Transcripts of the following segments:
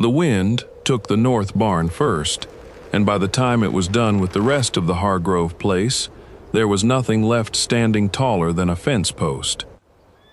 The wind took the north barn first, and by the time it was done with the rest of the Hargrove place, there was nothing left standing taller than a fence post.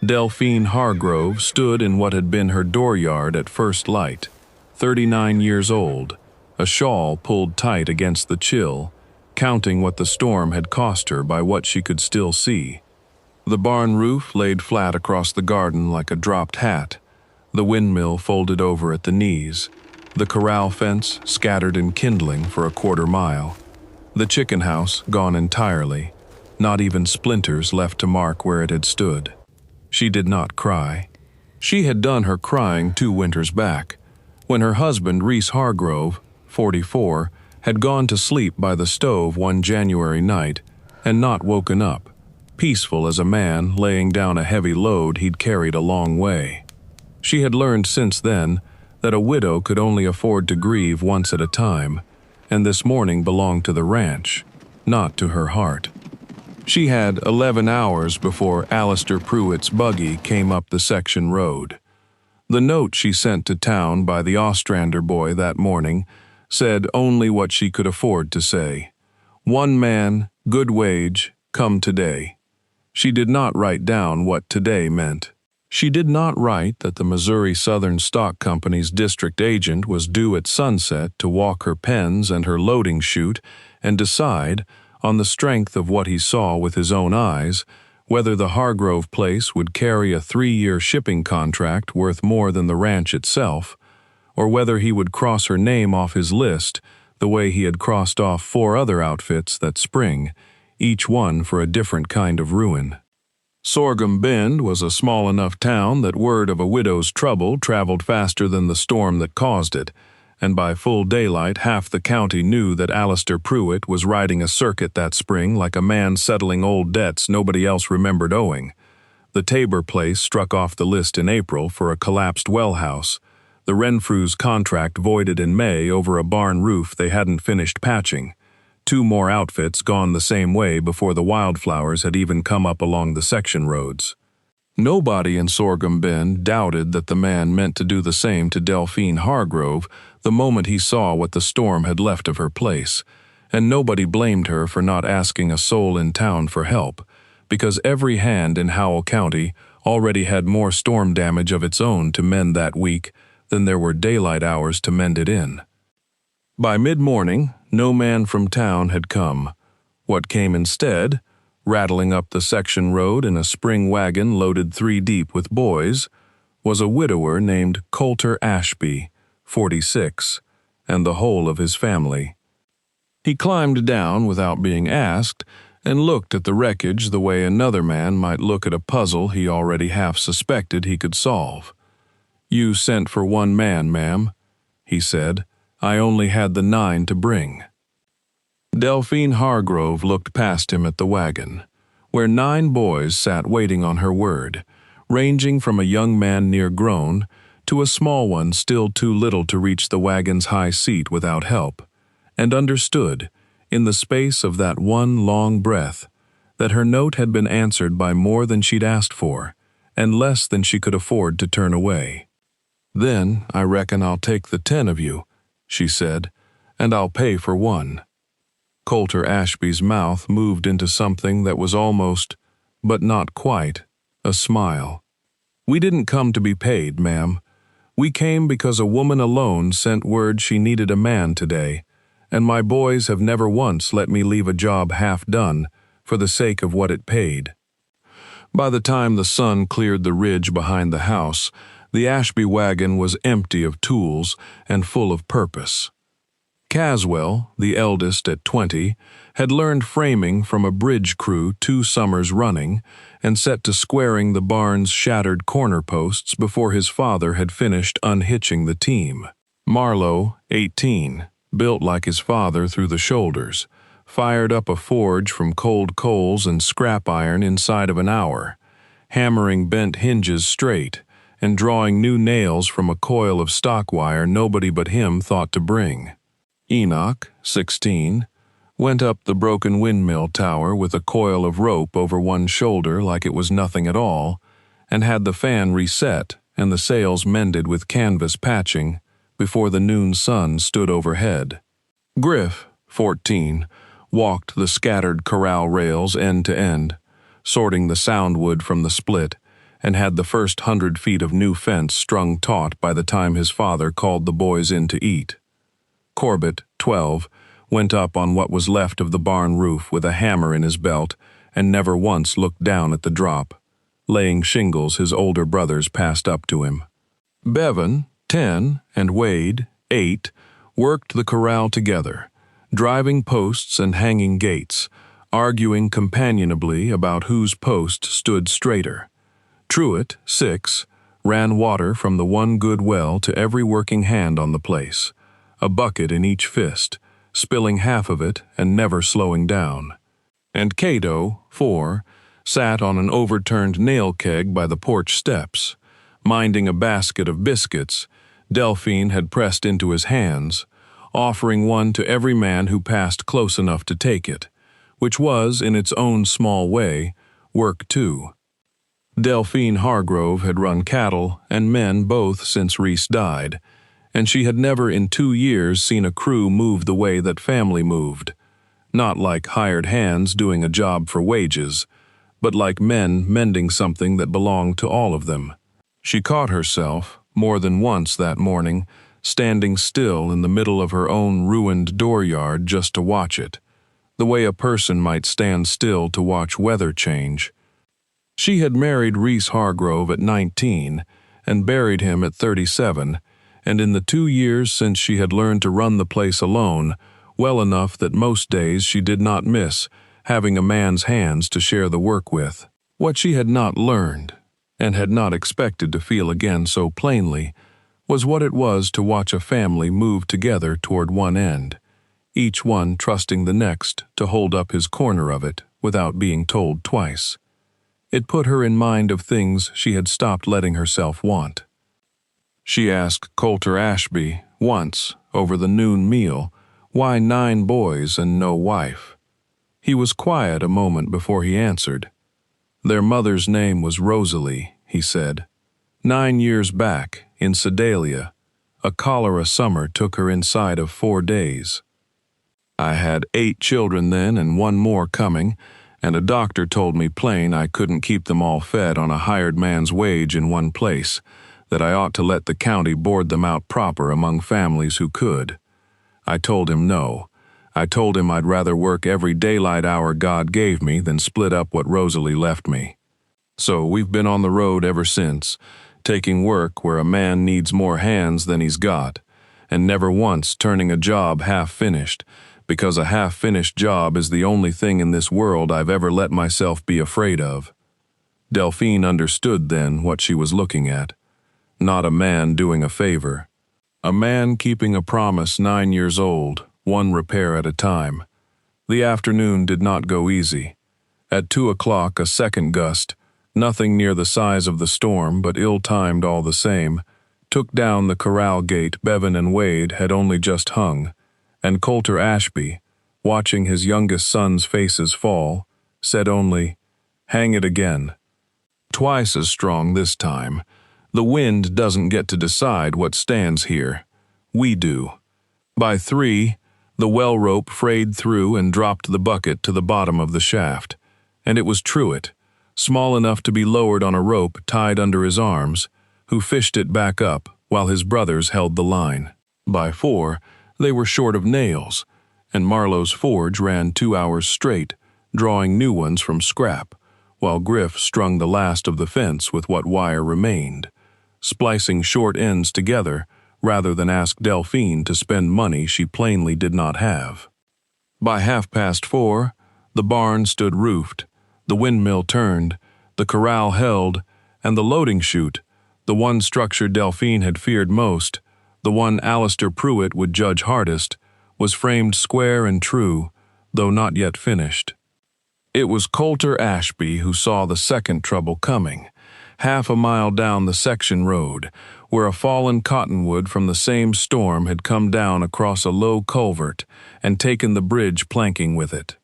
Delphine Hargrove stood in what had been her dooryard at first light, 39 years old, a shawl pulled tight against the chill, counting what the storm had cost her by what she could still see. The barn roof laid flat across the garden like a dropped hat, the windmill folded over at the knees, the corral fence scattered in kindling for a quarter mile, the chicken house gone entirely, not even splinters left to mark where it had stood. She did not cry. She had done her crying 2 winters back, when her husband, Reese Hargrove, 44, had gone to sleep by the stove one January night and not woken up, peaceful as a man laying down a heavy load he'd carried a long way. She had learned since then that a widow could only afford to grieve once at a time, and this morning belonged to the ranch, not to her heart. She had 11 hours before Alistair Pruitt's buggy came up the section road. The note she sent to town by the Ostrander boy that morning said only what she could afford to say. 1 man, good wage, come today. She did not write down what today meant. She did not write that the Missouri Southern Stock Company's district agent was due at sunset to walk her pens and her loading chute and decide, on the strength of what he saw with his own eyes, whether the Hargrove place would carry a 3-year shipping contract worth more than the ranch itself, or whether he would cross her name off his list the way he had crossed off 4 other outfits that spring, each one for a different kind of ruin. Sorghum Bend was a small enough town that word of a widow's trouble traveled faster than the storm that caused it, and by full daylight half the county knew that Alistair Pruitt was riding a circuit that spring like a man settling old debts nobody else remembered owing. The Tabor place struck off the list in April for a collapsed well house, the Renfrews' contract voided in May over a barn roof they hadn't finished patching, 2 more outfits gone the same way before the wildflowers had even come up along the section roads. Nobody in Sorghum Bend doubted that the man meant to do the same to Delphine Hargrove the moment he saw what the storm had left of her place, and nobody blamed her for not asking a soul in town for help, because every hand in Howell County already had more storm damage of its own to mend that week than there were daylight hours to mend it in. By mid-morning, no man from town had come. What came instead, rattling up the section road in a spring wagon loaded 3 deep with boys, was a widower named Coulter Ashby, 46, and the whole of his family. He climbed down without being asked and looked at the wreckage the way another man might look at a puzzle he already half suspected he could solve. "You sent for 1 man, ma'am," he said. "I only had the 9 to bring." Delphine Hargrove looked past him at the wagon, where 9 boys sat waiting on her word, ranging from a young man near grown to a small one still too little to reach the wagon's high seat without help, and understood, in the space of that one long breath, that her note had been answered by more than she'd asked for, and less than she could afford to turn away. "Then I reckon I'll take the 10 of you," she said, "and I'll pay for 1. Coulter Ashby's mouth moved into something that was almost, but not quite, a smile. "We didn't come to be paid, ma'am. We came because a woman alone sent word she needed a man today, and my boys have never once let me leave a job half done for the sake of what it paid." By the time the sun cleared the ridge behind the house, the Ashby wagon was empty of tools and full of purpose. Caswell, the eldest at 20, had learned framing from a bridge crew 2 summers running and set to squaring the barn's shattered corner posts before his father had finished unhitching the team. Marlowe, 18, built like his father through the shoulders, fired up a forge from cold coals and scrap iron inside of an hour, hammering bent hinges straight and drawing new nails from a coil of stock wire nobody but him thought to bring. Enoch, 16, went up the broken windmill tower with a coil of rope over one shoulder like it was nothing at all, and had the fan reset and the sails mended with canvas patching before the noon sun stood overhead. Griff, 14, walked the scattered corral rails end to end, sorting the soundwood from the split, and had the first 100 feet of new fence strung taut by the time his father called the boys in to eat. Corbett, 12, went up on what was left of the barn roof with a hammer in his belt and never once looked down at the drop, laying shingles his older brothers passed up to him. Bevan, 10, and Wade, 8, worked the corral together, driving posts and hanging gates, arguing companionably about whose post stood straighter. Truitt, 6, ran water from the one good well to every working hand on the place, a bucket in each fist, spilling half of it and never slowing down. And Cato, 4, sat on an overturned nail keg by the porch steps, minding a basket of biscuits Delphine had pressed into his hands, offering one to every man who passed close enough to take it, which was, in its own small way, work too. Delphine Hargrove had run cattle and men both since Reese died, and she had never in 2 years seen a crew move the way that family moved, not like hired hands doing a job for wages, but like men mending something that belonged to all of them. She caught herself, more than once that morning, standing still in the middle of her own ruined dooryard just to watch it, the way a person might stand still to watch weather change. She had married Reese Hargrove at 19 and buried him at 37, and in the 2 years since she had learned to run the place alone, well enough that most days she did not miss having a man's hands to share the work with. What she had not learned, and had not expected to feel again so plainly, was what it was to watch a family move together toward one end, each one trusting the next to hold up his corner of it without being told twice. It put her in mind of things she had stopped letting herself want. She asked Colter Ashby once, over the noon meal, why 9 boys and no wife. He was quiet a moment before he answered. Their mother's name was Rosalie, he said. 9 years back, in Sedalia, a cholera summer took her inside of 4 days. I had 8 children then and 1 more coming, and a doctor told me plain I couldn't keep them all fed on a hired man's wage in one place, that I ought to let the county board them out proper among families who could. I told him no. I told him I'd rather work every daylight hour God gave me than split up what Rosalie left me. So we've been on the road ever since, taking work where a man needs more hands than he's got, and never once turning a job half-finished, because a half-finished job is the only thing in this world I've ever let myself be afraid of. Delphine understood then what she was looking at. Not a man doing a favor. A man keeping a promise 9 years old, 1 repair at a time. The afternoon did not go easy. At 2 o'clock, a second gust, nothing near the size of the storm but ill-timed all the same, took down the corral gate Bevan and Wade had only just hung, and Colter Ashby, watching his youngest son's faces fall, said only, "Hang it again." Twice as strong this time. The wind doesn't get to decide what stands here. We do. By 3, the well rope frayed through and dropped the bucket to the bottom of the shaft, and it was Truitt, small enough to be lowered on a rope tied under his arms, who fished it back up while his brothers held the line. By 4, they were short of nails, and Marlowe's forge ran 2 hours straight, drawing new ones from scrap, while Griff strung the last of the fence with what wire remained, splicing short ends together rather than ask Delphine to spend money she plainly did not have. By 4:30, the barn stood roofed, the windmill turned, the corral held, and the loading chute, the one structure Delphine had feared most, the one Alistair Pruitt would judge hardest, was framed square and true, though not yet finished. It was Colter Ashby who saw the second trouble coming, half a mile down the section road, where a fallen cottonwood from the same storm had come down across a low culvert and taken the bridge planking with it.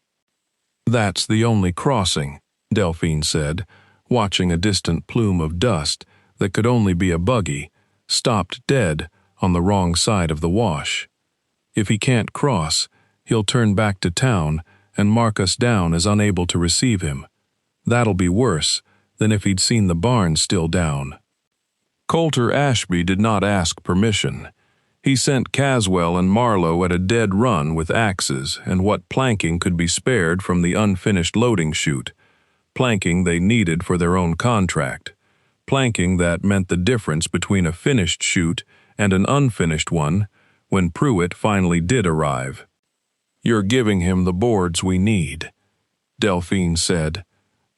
"That's the only crossing," Delphine said, watching a distant plume of dust that could only be a buggy, stopped dead on the wrong side of the wash. If he can't cross, he'll turn back to town and mark us down as unable to receive him. That'll be worse than if he'd seen the barn still down." Coulter Ashby did not ask permission. He sent Caswell and Marlowe at a dead run with axes and what planking could be spared from the unfinished loading chute, planking they needed for their own contract, planking that meant the difference between a finished chute and an unfinished one when Pruitt finally did arrive. "You're giving him the boards we need," Delphine said.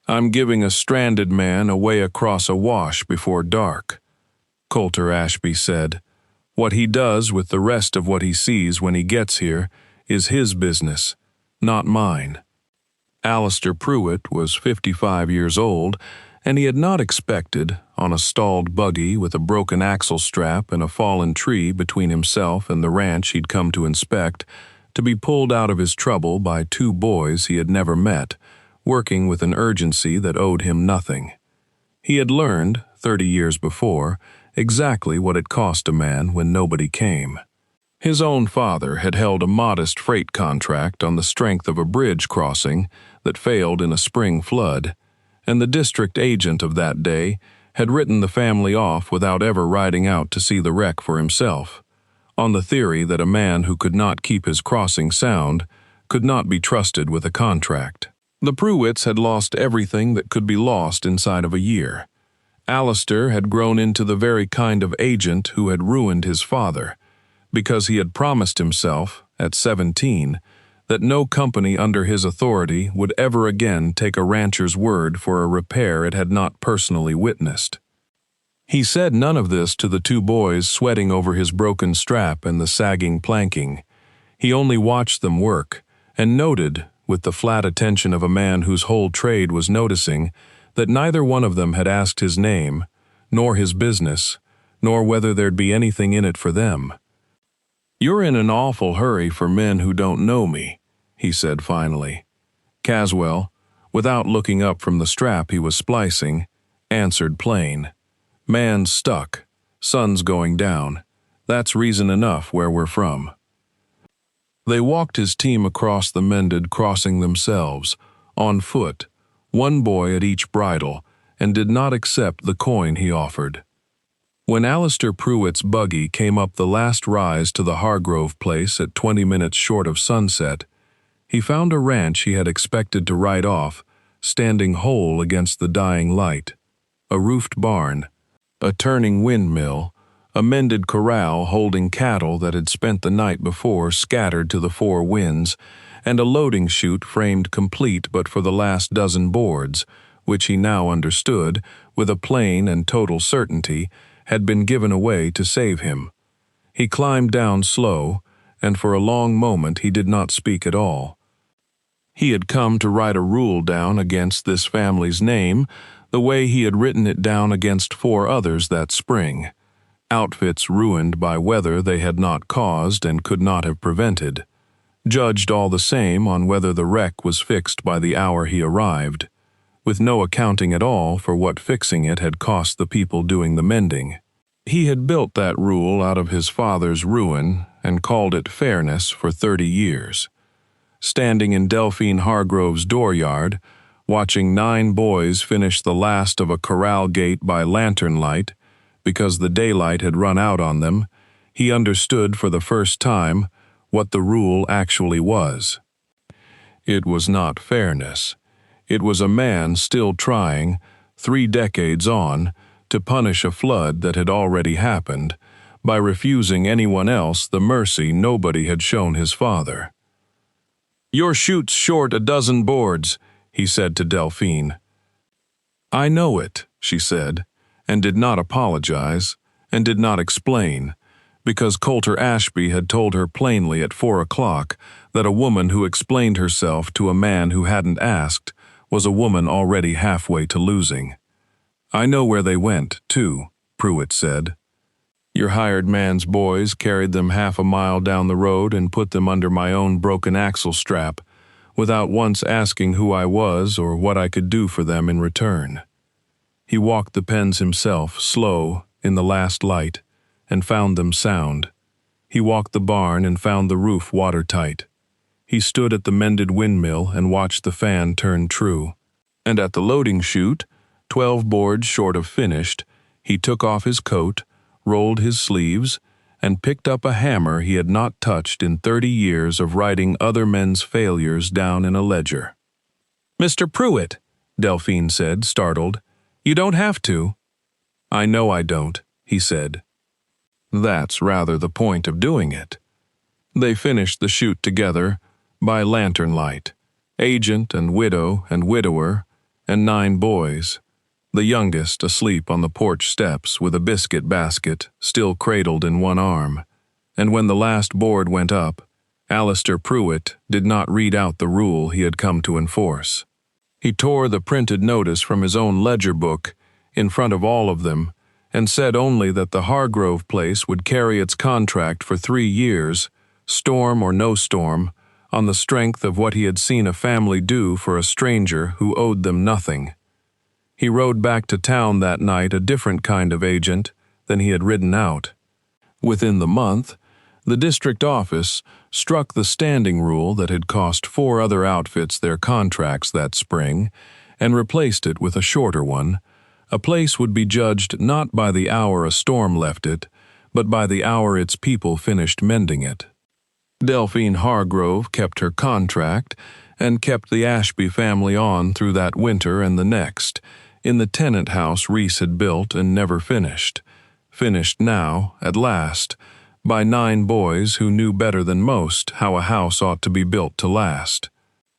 "I'm giving a stranded man away across a wash before dark," Coulter Ashby said. "What he does with the rest of what he sees when he gets here is his business, not mine." Alistair Pruitt was 55 years old, and he had not expected, on a stalled buggy with a broken axle strap and a fallen tree between himself and the ranch he'd come to inspect, to be pulled out of his trouble by two boys he had never met, working with an urgency that owed him nothing. He had learned, 30 years before, exactly what it cost a man when nobody came. His own father had held a modest freight contract on the strength of a bridge crossing that failed in a spring flood, and the district agent of that day had written the family off without ever riding out to see the wreck for himself, on the theory that a man who could not keep his crossing sound could not be trusted with a contract. The Pruitts had lost everything that could be lost inside of a year. Alistair had grown into the very kind of agent who had ruined his father, because he had promised himself, at 17, that no company under his authority would ever again take a rancher's word for a repair it had not personally witnessed. He said none of this to the two boys sweating over his broken strap and the sagging planking. He only watched them work, and noted, with the flat attention of a man whose whole trade was noticing, that neither one of them had asked his name, nor his business, nor whether there'd be anything in it for them. "You're in an awful hurry for men who don't know me," he said finally. Caswell, without looking up from the strap he was splicing, answered plain. "Man's stuck. Sun's going down. That's reason enough where we're from." They walked his team across the mended crossing themselves, on foot, one boy at each bridle, and did not accept the coin he offered. When Alistair Pruitt's buggy came up the last rise to the Hargrove place at 20 minutes short of sunset, he found a ranch he had expected to write off, standing whole against the dying light. A roofed barn, a turning windmill, a mended corral holding cattle that had spent the night before scattered to the four winds, and a loading chute framed complete but for the last dozen boards, which he now understood, with a plain and total certainty, had been given away to save him. He climbed down slow, and for a long moment he did not speak at all. He had come to write a rule down against this family's name, the way he had written it down against 4 others that spring. Outfits ruined by weather they had not caused and could not have prevented. Judged all the same on whether the wreck was fixed by the hour he arrived, with no accounting at all for what fixing it had cost the people doing the mending. He had built that rule out of his father's ruin and called it fairness for 30 years. Standing in Delphine Hargrove's dooryard, watching 9 boys finish the last of a corral gate by lantern light, because the daylight had run out on them, he understood for the first time what the rule actually was. It was not fairness. It was a man still trying, 3 decades on, to punish a flood that had already happened by refusing anyone else the mercy nobody had shown his father. "Your chute's short a dozen boards," he said to Delphine. "I know it," she said, and did not apologize, and did not explain, because Coulter Ashby had told her plainly at 4 o'clock that a woman who explained herself to a man who hadn't asked was a woman already halfway to losing. "I know where they went, too," Pruitt said. "Your hired man's boys carried them half a mile down the road and put them under my own broken axle strap, without once asking who I was or what I could do for them in return." He walked the pens himself, slow, in the last light, and found them sound. He walked the barn and found the roof watertight. He stood at the mended windmill and watched the fan turn true. And at the loading chute, 12 boards short of finished, he took off his coat, rolled his sleeves, and picked up a hammer he had not touched in 30 years of writing other men's failures down in a ledger. "Mr. Pruitt," Delphine said, startled, "you don't have to." "I know I don't," he said. That's rather the point of doing it. They finished the chute together, by lantern light, agent and widower, and 9 boys, the youngest asleep on the porch steps with a biscuit basket still cradled in one arm. And when the last board went up, Alistair Pruitt did not read out the rule he had come to enforce. He tore the printed notice from his own ledger book in front of all of them and said only that the Hargrove place would carry its contract for 3 years, storm or no storm, on the strength of what he had seen a family do for a stranger who owed them nothing. He rode back to town that night a different kind of agent than he had ridden out. Within the month, the district office struck the standing rule that had cost 4 other outfits their contracts that spring and replaced it with a shorter one. A place would be judged not by the hour a storm left it, but by the hour its people finished mending it. Delphine Hargrove kept her contract and kept the Ashby family on through that winter and the next, in the tenant house Reese had built and never finished. Finished now, at last, by 9 boys who knew better than most how a house ought to be built to last.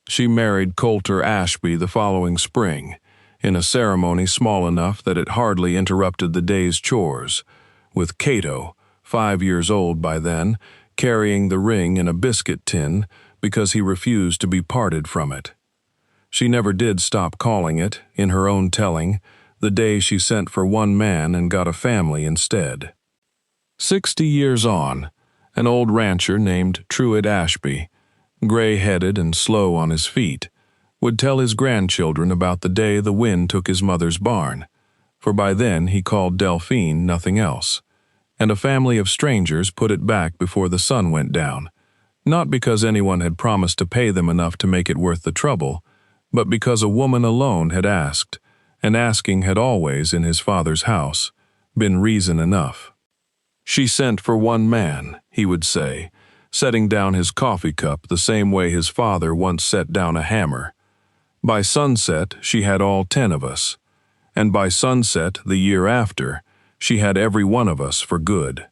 She married Coulter Ashby the following spring, in a ceremony small enough that it hardly interrupted the day's chores, with Cato, 5 years old by then, carrying the ring in a biscuit tin because he refused to be parted from it. She never did stop calling it, in her own telling, the day she sent for one man and got a family instead. 60 years on, an old rancher named Truett Ashby, gray-headed and slow on his feet, would tell his grandchildren about the day the wind took his mother's barn, for by then he called Delphine nothing else, and a family of strangers put it back before the sun went down, not because anyone had promised to pay them enough to make it worth the trouble, but because a woman alone had asked, and asking had always, in his father's house, been reason enough. "She sent for one man," he would say, setting down his coffee cup the same way his father once set down a hammer. By sunset, she had all 10 of us, and by sunset the year after, she had every one of us for good.